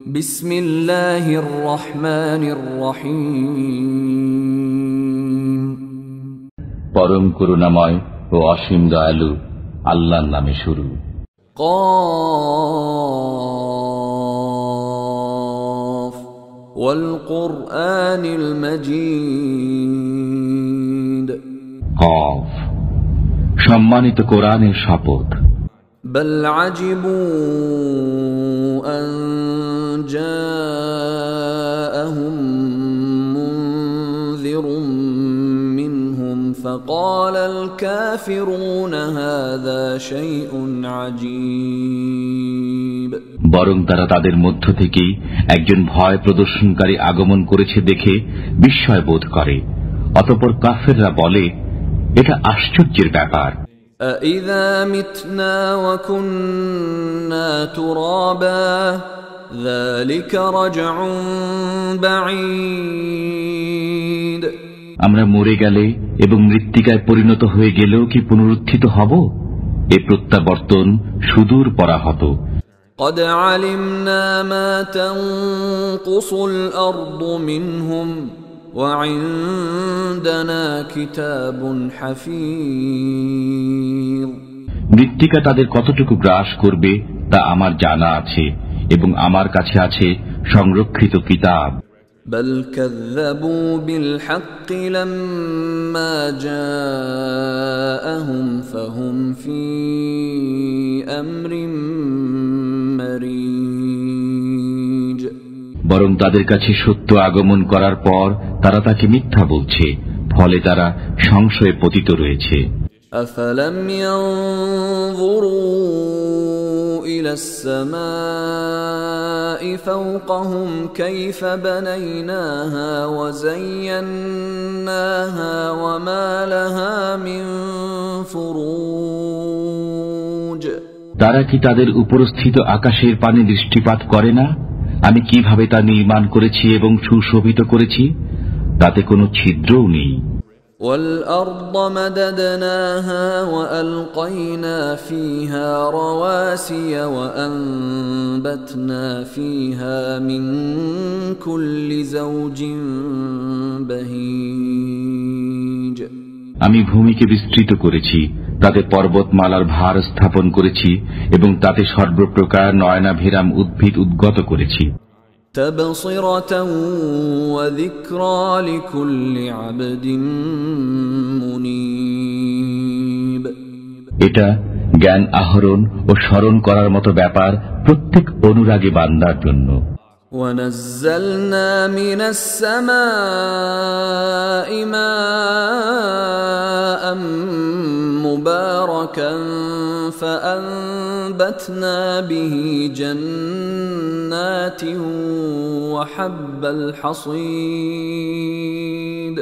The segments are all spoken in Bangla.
বিসমিল্লাহির রহমানির রহিম। পরম করুণাময় ও অসীম দয়ালু আল্লাহর নামে শুরু। কাফ ওয়াল কুরআনিল মাজিদ। কফ, সম্মানিত কোরআনের শপথ। বল আজিবু আন জাআহুম মুনযিরুম মিনহুম ফাকালাল কাফিরুনা হাযা শাইউন আজীব। বরং তারা তাদের মধ্য থেকেই একজন ভয় প্রদর্শনকারী আগমন করেছে দেখে বিস্ময় বোধ করে। অতঃপর কাফেররা বলে, এটা আশ্চর্যের ব্যাপার। أَإِذَا مِتْنَا وَكُنَّا تُرَابًا ذَلِكَ رَجْعٌ بَعِيدٌ। আমরা মরে গেলে এবং মৃত্তিকায় পরিণত হয়ে গেলেও কি পুনরুত্থিত হব? এ প্রত্যাবর্তন সুদূর পরাহত। قَدْ عَلِمْنَا مَا تَنقُصُ الْأَرْضُ مِنْهُمْ وَعِندَنَا كِتَابٌ حَفِيظٌ। মৃত্তিকা তাদের কতটুকু গ্রাস করবে তা আমার জানা আছে এবং আমার কাছে আছে সংরক্ষিত কিতাব। بل كذبوا بالحق لما جاءهم فهم في أمر مريج। বরং তাদের কাছে সত্য আগমন করার পর তারা তাকে মিথ্যা বলছে, ফলে তারা সংশয়ে পতিত রয়েছে। أفلم ينظروا إلى السماء فوقهم كيف بنيناها وزيناها وما لها من فروج। তারা কি তাদের উপরস্থিত আকাশের পানে দৃষ্টিপাত করে না? আমি কিভাবে তা নির্মাণ করেছি এবং সুশোভিত করেছি, তাতে কোনো ছিদ্রও নেই। والأرض مددناها وألقينا فيها رواسي وأنبتنا فيها من كل زوج بهيج। আমি ভূমিকে বিস্তৃত করেছি, তাতে পর্বতমালার ভার স্থাপন করেছি এবং তাতে সর্বপ্রকার নয়নাভিরাম উদ্ভিদ উদ্গত করেছি। تبصرة وذكرى لكل عبد منيب। এটা জ্ঞান আহরণ ও স্মরণ করার মতো ব্যাপার প্রত্যেক অনুরাগী বান্দার জন্য। ونزلنا من السماء ماء مباركا فأنبتنا به جنات وحب الحصيد।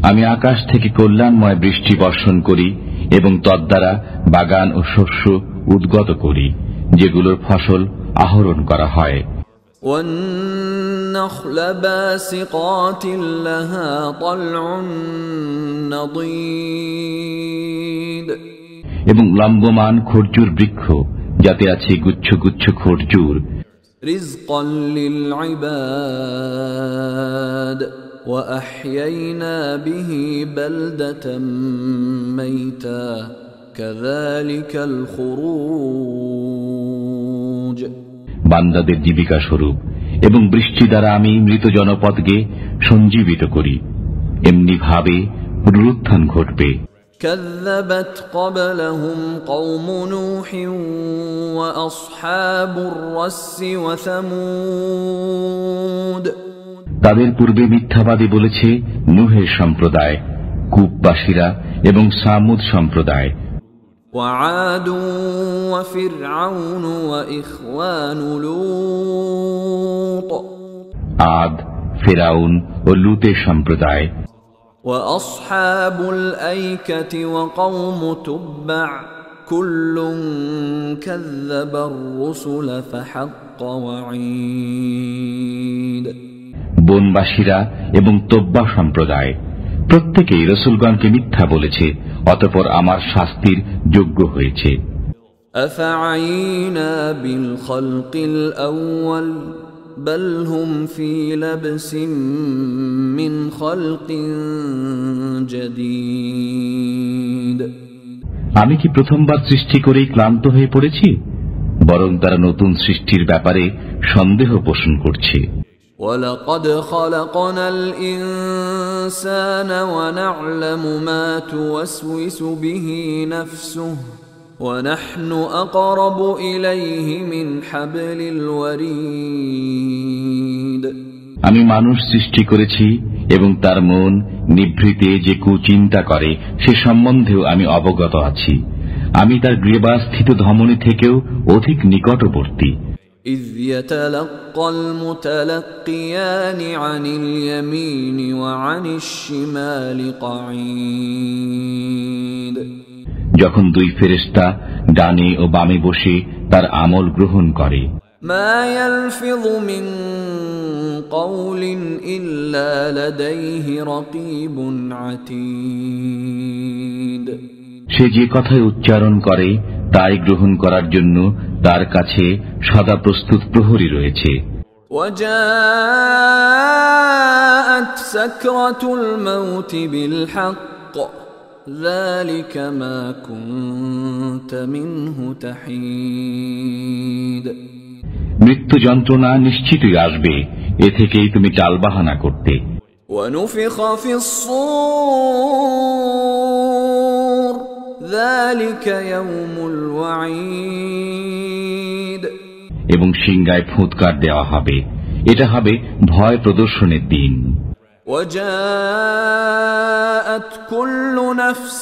আমি আকাশ থেকে কল্যাণময় বৃষ্টি বর্ষণ করি এবং তদ্বারা বাগান ও শস্য উদ্গত করি, যেগুলোর ফসল আহরণ করা হয়। والنخل باسقات لها طلع نضيد। এবং লম্বমান খরজুর বৃক্ষ, যাতে আছে গুচ্ছ গুচ্ছ খরজুর। رزقا للعباد وأحيينا به بلدة ميتا كذلك الخروج। বান্দাদের জীবিকা স্বরূপ এবং বৃষ্টি দ্বারা আমি মৃত জনপদকে সঞ্জীবিত করি, এমনি ভাবে পুনরুত্থান ঘটবে। كذبت قبلهم قوم نوح وأصحاب الرس وثمود। তাদের পূর্বে মিথ্যাবাদী বলেছে নূহের সম্প্রদায়, কূপবাসীরা এবং সামুদ সম্প্রদায়। وعاد وفرعون وإخوان لوط। আদ, ফেরাউন ও লূতের সম্প্রদায়। وأصحاب الأيكة وقوم تبع كل كذب الرسل فحق وعيد। বনবাসীরা এবং তোব্বা সম্প্রদায় প্রত্যেকেই রসুলগণকে মিথ্যা বলেছে, অতঃপর আমার শাস্তির যোগ্য হয়েছে। أفعينا بالخلق الأول بل هم في لبس من خلق جديد আমি কি প্রথমবার সৃষ্টি করেই ক্লান্ত হয়ে পড়েছি? বরং তারা নতুন সৃষ্টির ব্যাপারে সন্দেহ পোষণ করছে। وَلَقَدْ خَلَقْنَا الْإِنسَانَ وَنَعْلَمُ مَا تُوَسْوِسُ بِهِ نَفْسُهُ وَنَحْنُ أَقْرَبُ إِلَيْهِ مِنْ حَبْلِ الْوَرِيدِ আমি মানুষ সৃষ্টি করেছি এবং তার মন নিভৃতে যে কুচিন্তা করে সে সম্বন্ধেও আমি অবগত আছি। আমি তার গ্রীবাস্থিত ধমনী থেকেও অধিক নিকটবর্তী। إذ يتلقى المتلقيان عن اليمين وعن الشمال قعيد যখন দুই ফেরেশতা ডানে ও বামে বসে তার আমল গ্রহণ করে। ما يلفظ من قول إلا لديه رقيب عتيد সে যে কথাই উচ্চারণ করে তাই গ্রহণ করার জন্য তার কাছে সদা প্রস্তুত প্রহরী রয়েছে। وجاءت سكرة الموت بالحق ذلك ما كنت منه تحيد মৃত্যু যন্ত্রণা নিশ্চিতই আসবে, এ থেকেই তুমি টালবাহানা করতে। ونفخ في الصور ذلك يوم الوعيد এবং সিংগায় ফুৎকার দেওয়া হবে, এটা হবে ভয় প্রদর্শনের দিন। وجاءت كل نفس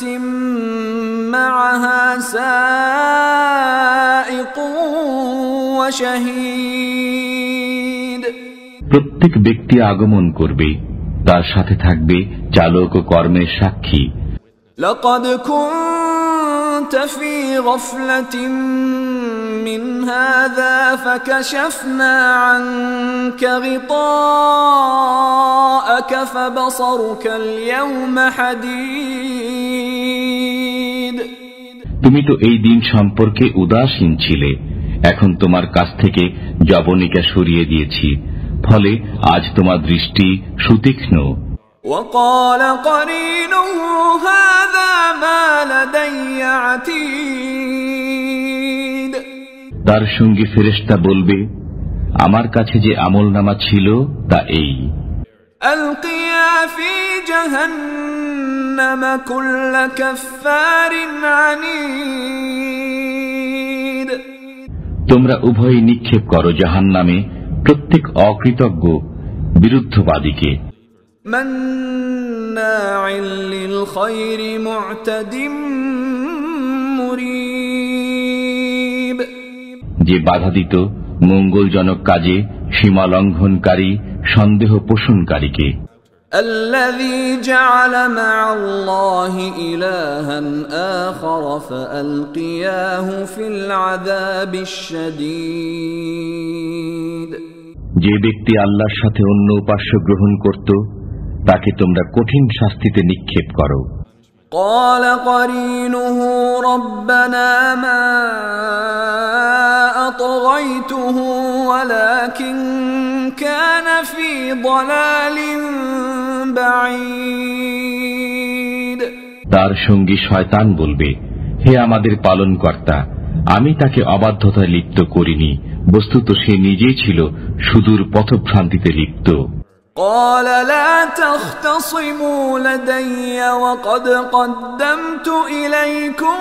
معها سائق وشهيد প্রত্যেক ব্যক্তি আগমন করবে, তার সাথে থাকবে চালক ও কর্মের সাক্ষী। لقد كنت في غفلة من هذا فكشفنا عنك غطاءك فبصرك اليوم حديد তুমি তো এই দিন সম্পর্কে উদাসীন ছিলে, এখন তোমার কাছ থেকে জবনিকা সরিয়ে দিয়েছি, ফলে আজ তোমার দৃষ্টি সুতীক্ষ্ণ। وقال قرينه هذا ما لدي عتيد তার সঙ্গে ফেরেশতা বলবে, আমার কাছে যে আমলনামা ছিল তা এই। ألقيا في جهنم كل كفار عنيد তোমরা উভয় নিক্ষেপ করো জাহান্নামে প্রত্যেক অকৃতজ্ঞ বিরুদ্ধবাদীকে। مناع للخير معتد مريب যে বাধা দিত মঙ্গলজনক কাজে সীমা লঙ্ঘনকারী সন্দেহ পোষণকারীকে। الذي جعل مع الله إلها آخر فألقياه في العذاب الشديد যে ব্যক্তি আল্লাহর সাথে অন্য উপাস্য গ্রহণ করত তাকে তোমরা কঠিন শাস্তিতে নিক্ষেপ করো। قال قرينه ربنا ما أطغيته ولكن كان في ضلال بعيد তার সঙ্গী শয়তান বলবে, হে আমাদের পালনকর্তা, আমি তাকে অবাধ্যতায় লিপ্ত করিনি, বস্তুত সে নিজেই ছিল সুদূর পথভ্রান্তিতে লিপ্ত। قال لا تختصموا لدي وقد قدمت إليكم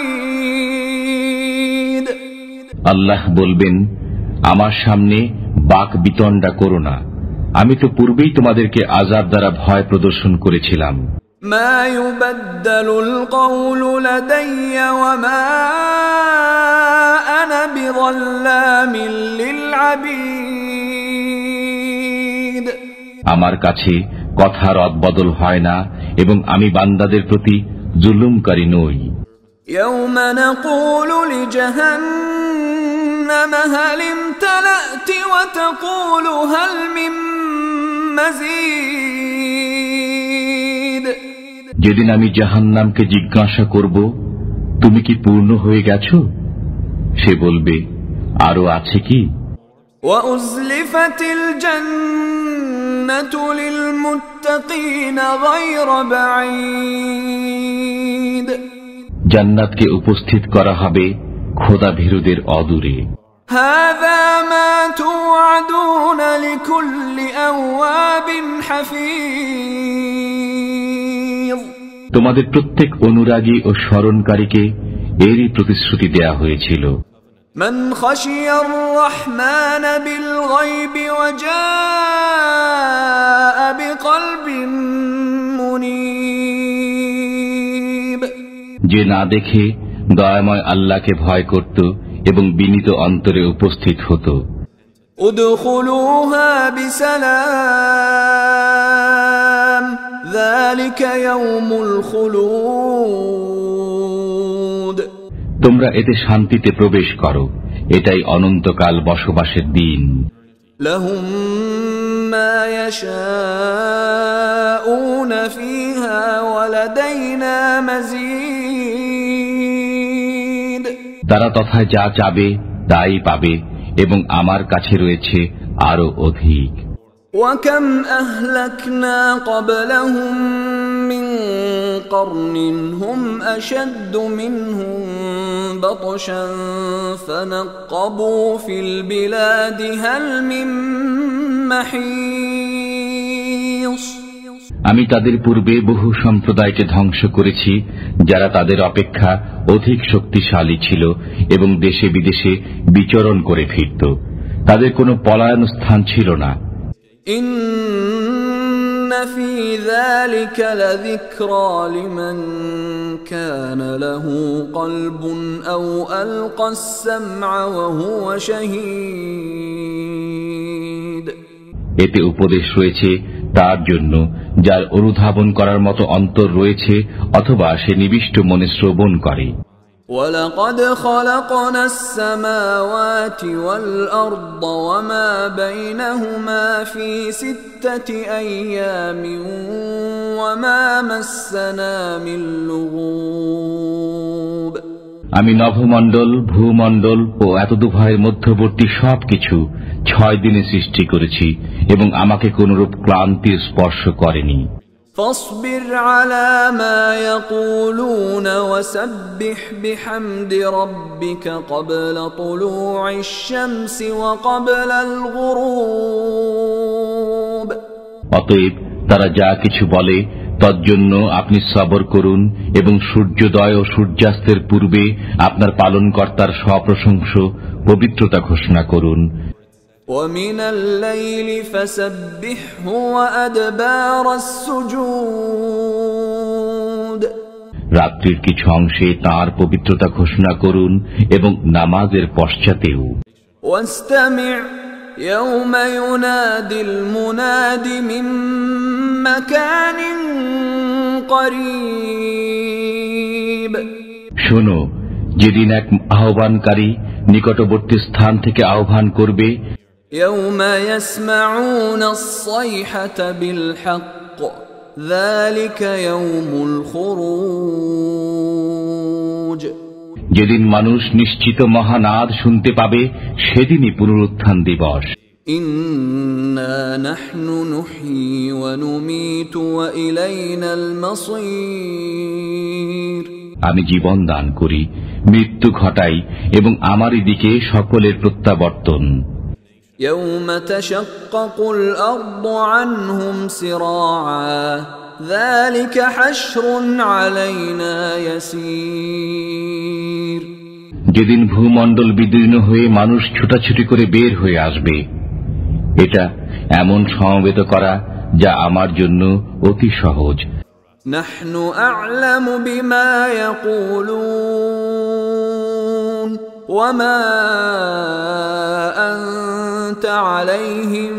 بالوعيد আল্লাহ বলবেন, আমার সামনে বাক বিতণ্ডা করো না, আমি তো পূর্বেই তোমাদেরকে আযাব দ্বারা ভয় প্রদর্শন করেছিলাম। ما يبدل القول لدي وما أنا بظلام للعبيد আমার কাছে কথা রদবদল হয় না এবং আমি বান্দাদের প্রতি জুলুমকারী নই। يوم نقول لجهنم هل امتلأت وتقول هل من مزيد যেদিন আমি জাহান্নামকে জিজ্ঞাসা করব, তুমি কি পূর্ণ হয়ে গেছো? সে বলবে, আরো আছে কি? وأزلفت الجنة للمتقين غير بعيد জান্নাতকে উপস্থিত করা হবে খোদাভীরুদের অদূরে। هذا ما توعدون لكل أواب حفيظ তোমাদের প্রত্যেক অনুরাগী ও স্মরণকারীকে এরই প্রতিশ্রুতি দেয়া হয়েছিল। من خشي الرحمن بالغيب وجاء بقلب منيب যে না দেখে দয়াময় আল্লাহকে ভয় করত এবং বিনীত অন্তরে উপস্থিত হতো। ادخلوها بسلام ذلك يوم الخلود তোমরা এতে শান্তিতে প্রবেশ করো, এটাই অনন্তকাল বসবাসের দিন। لهم ما يشاءون فيها ولدينا مزيد তারা তথায় যা চাবে তাই পাবে এবং আমার কাছে রয়েছে আরো অধিক। وكم أهلكنا قبلهم من قرن هم أشد منهم بطشا فنقبوا في البلاد هل من محيص আমি তাদের পূর্বে বহু সম্প্রদায়কে ধ্বংস করেছি যারা তাদের অপেক্ষা অধিক শক্তিশালী ছিল এবং দেশে বিদেশে বিচরণ করে ফিরত। তাদের কোনো পলায়ন স্থান ছিল না। إن في ذلك لذكرى لمن كان له قلب أو ألقى السمع وهو شهيد এতে উপদেশ রয়েছে তার জন্য যার অনুধাবন করার মতো অন্তর রয়েছে অথবা সে নিবিষ্ট মনে শ্রবণ করে। ولقد خلقنا السماوات والأرض وما بينهما في 6 أيام وما مسنا من لغوب আমি নভমণ্ডল, ভূমণ্ডল ও এতদুভয়ের মধ্যবর্তী সবকিছু 6 দিনে সৃষ্টি করেছি এবং আমাকে কোনরূপ ক্লান্তির স্পর্শ করেনি। فاصبر على ما يقولون وسبح بحمد ربك قبل طلوع الشمس وقبل الغروب অতএব তারা যা কিছু বলে তজ্জন্য আপনি সবর করুন এবং সূর্যোদয় ও সূর্যাস্তের পূর্বে আপনার পালনকর্তার সপ্রশংস পবিত্রতা ঘোষণা করুন। ومن الليل فسبحه وأدبار السجود রাত্রির কিছু অংশে তাঁর পবিত্রতা ঘোষণা করুন এবং নামাজের পশ্চাতেও। واستمع يوم ينادي المناد من مكان قريب শোনো, যেদিন এক আহ্বানকারী নিকটবর্তী স্থান থেকে আহ্বান করবে। يوم يسمعون الصيحة بالحق ذلك يوم الخروج যেদিন মানুষ নিশ্চিত মহানাদ শুনতে পাবে সেদিনই পুনরুত্থান দিবস। إنا نحن نحيي ونميت وإلينا المصير আমি জীবন দান করি, মৃত্যু ঘটাই এবং আমারই দিকে সকলের প্রত্যাবর্তন। يوم تشقق الأرض عنهم سراعا ذلك حشر علينا يسير যেদিন ভূমণ্ডল বিদীর্ণ হয়ে মানুষ ছুটাছুটি করে বের হয়ে আসবে, এটা এমন সমবেত করা যা আমার জন্য অতি সহজ। نحن أعلم بما يقولون وما أنت عليهم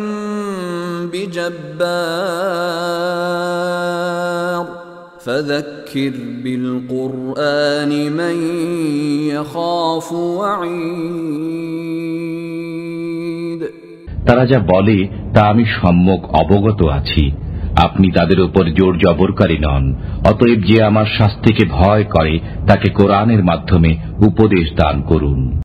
بجبار فذكر بالقرآن من يخاف وعيد তারা যা বলে তা আমি সম্যক অবগত আছি। আপনি তাদের উপর জোর জবরকারী নন। অতএব যে আমার শাস্তিকে ভয় করে তাকে কোরআনের মাধ্যমে উপদেশ দান করুন।